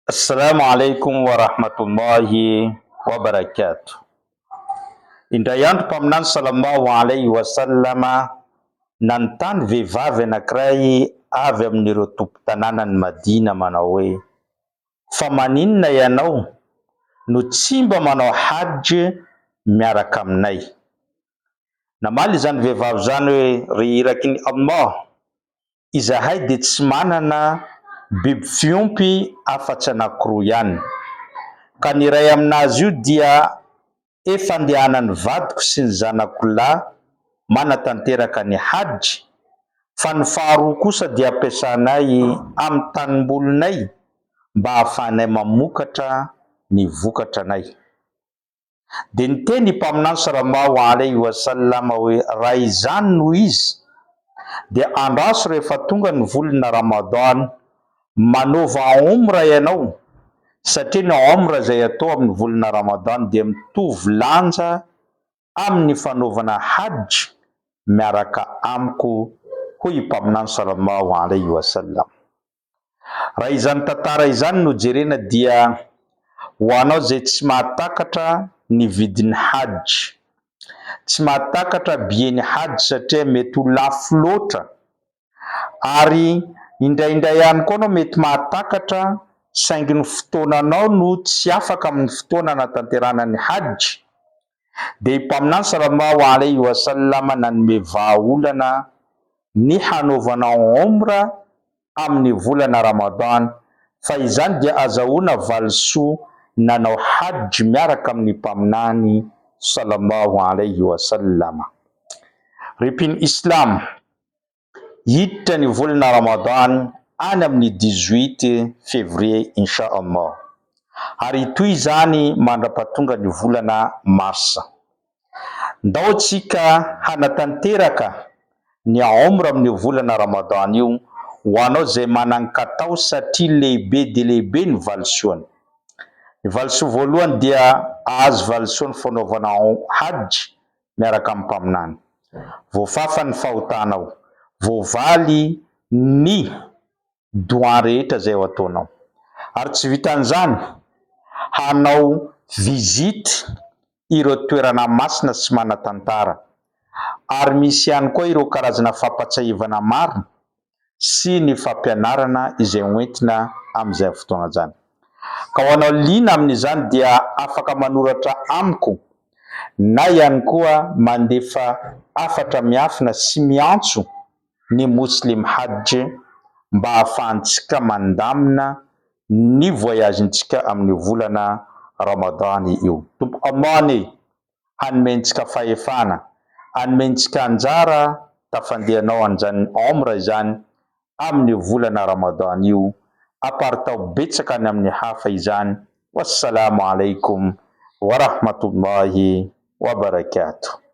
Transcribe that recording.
Assalamu alaikum wa rahmatullahi wa barakatuh. Indray andro mpaminany sallallahu alaihi wa sallama nanontany vehivavy anankiray avy amin'ireo tompo-tanànany Madina manao hoe: fa maninona ianao no tsy mba manao hajj miaraka aminay? Namaly izany vehivavy zany hoe: ry iraky Allah, izahay dia tsy manana biby fiompy afa-tsy anankiroa ihany, ka ny iray aminazy io dia efa andehanan'ny vadiko sy ny zanako lahy manatanteraka ny hajj, fa ny faharoa kosa dia ampiasanay amin'ny tanimbolonay mba hahafahanay mamokatra ny vokatranay. Dia niteny mpaminany sallallahu alaihi wasallam hoe: raha izany no izy dia andraso rehefa tonga ny volana Ramadan, manova umra ianao, satria ny umra izay atao amin'ny volana Ramadan dia mitovy lanja amin'ny fanaovana hajj miaraka amiko, hoy mpaminany sallallahu alaihi wasallam. Raha izany tantara izany no jerena dia ho anao izay tsy mahatakatra ny vidin'ny hajj, tsy mahatakatra bieny hajj satria mety ho lafo loatra, ary indraindray ihany koa anao mety mahatakatra saingy ny fotoananao no tsy afaka amin'ny fotoana hanatanterahana ny hajj. Dia mpaminany sallallahu alaihi wasallam nanome vahaolana ny hanaovana umra amin'ny volana Ramadan, fa izany dia azahoana valisoa nanao hajj miaraka amin'ny mpaminany sallallahu alaihi wasallam. Ripiny Islam, hiditra ny volana Ramadan any amin'ny 18 février insha Allah, ary toy izany mandrapatonga ny volana Marsa. Ndao tsika hanatanteraka ny umra amin'ny volana Ramadan io, ho anao izay manan-katao satria lehibe dia lehibe ny valisoany. Ny valisoa voalohany dia azo valisoa ny fanaovana hajj miaraka amin'ny mpaminany, voafafa ny fahotanao, voavaly ny doa rehetra izay ho ataonao, ary tsy vitan'izany hanao vizity ireo toerana masina sy manan-tantara, ary misy ihany koa ireo karazana fampatsiahivana marina sy ny fampianarana izay hoentina amin'izay fotoana izany. Ka ho anao liana amin'izany dia afaka manoratra amiko na ihany koa mandefa hafatra miafina sy miantso ny muslim hajj mba hahafahantsika mandamina ny voyagentsika amin'ny volana Ramadan io. Tompo Allah hanomentsika fahefana, hanomentsika anjara tafandehanao an'izany umra izany amin'ny volana Ramadan io, aparitao betsaka ny amin'ny hafa izany. Wassalamu alaikum wa rahmatullahi wa barakatuh.